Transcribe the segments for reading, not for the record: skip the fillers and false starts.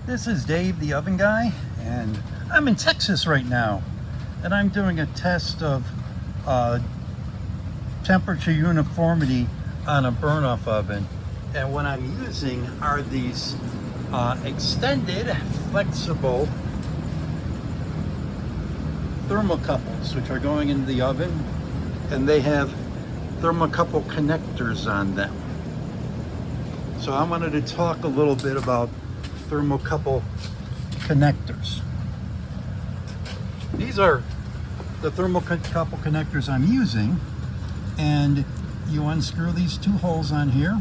This is Dave, the oven guy, and I'm in Texas right now, and I'm doing a test of temperature uniformity on a burn-off oven. And what I'm using are these extended, flexible thermocouples, which are going into the oven, and they have thermocouple connectors on them. So I wanted to talk a little bit about thermocouple connectors. These are the thermocouple connectors I'm using, and you unscrew these two holes on here,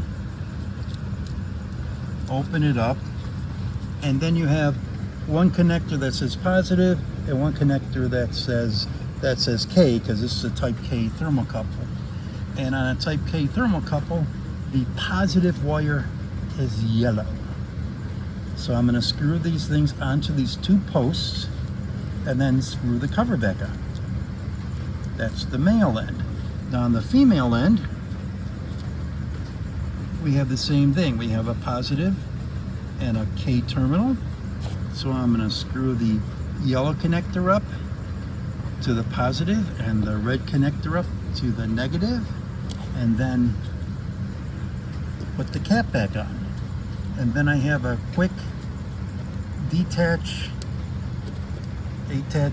open it up, and then you have one connector that says positive and one connector that says K, because this is a type K thermocouple. And on a type K thermocouple, the positive wire is yellow. So I'm going to screw these things onto these two posts and then screw the cover back on. That's the male end. Now on the female end, we have the same thing. We have a positive and a K terminal. So I'm going to screw the yellow connector up to the positive and the red connector up to the negative, and then put the cap back on. And then I have a quick attach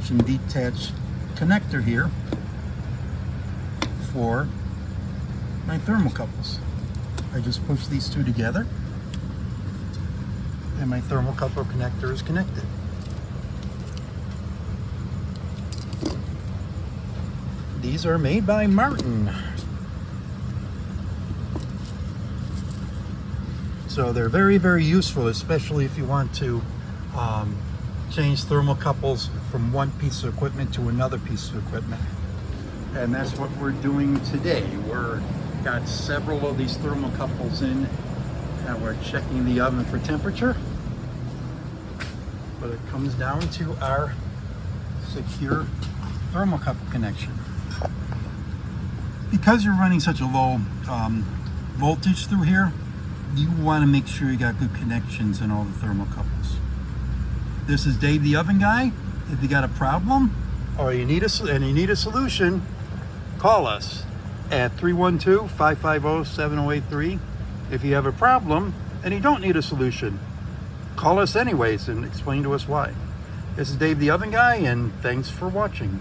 and detach connector here for my thermocouples. I just push these two together and my thermocouple connector is connected. These are made by Martin. So they're very, very useful, especially if you want to change thermocouples from one piece of equipment to another piece of equipment. And that's what we're doing today. We're got several of these thermocouples in, and we're checking the oven for temperature. But it comes down to our secure thermocouple connection. Because you're running such a low voltage through here, you want to make sure you got good connections in all the thermocouples. This is Dave, the oven guy. If you got a problem or you need a solution, call us at 312-550-7083. If you have a problem and you don't need a solution, call us anyways and explain to us why. This is Dave, the oven guy, and thanks for watching.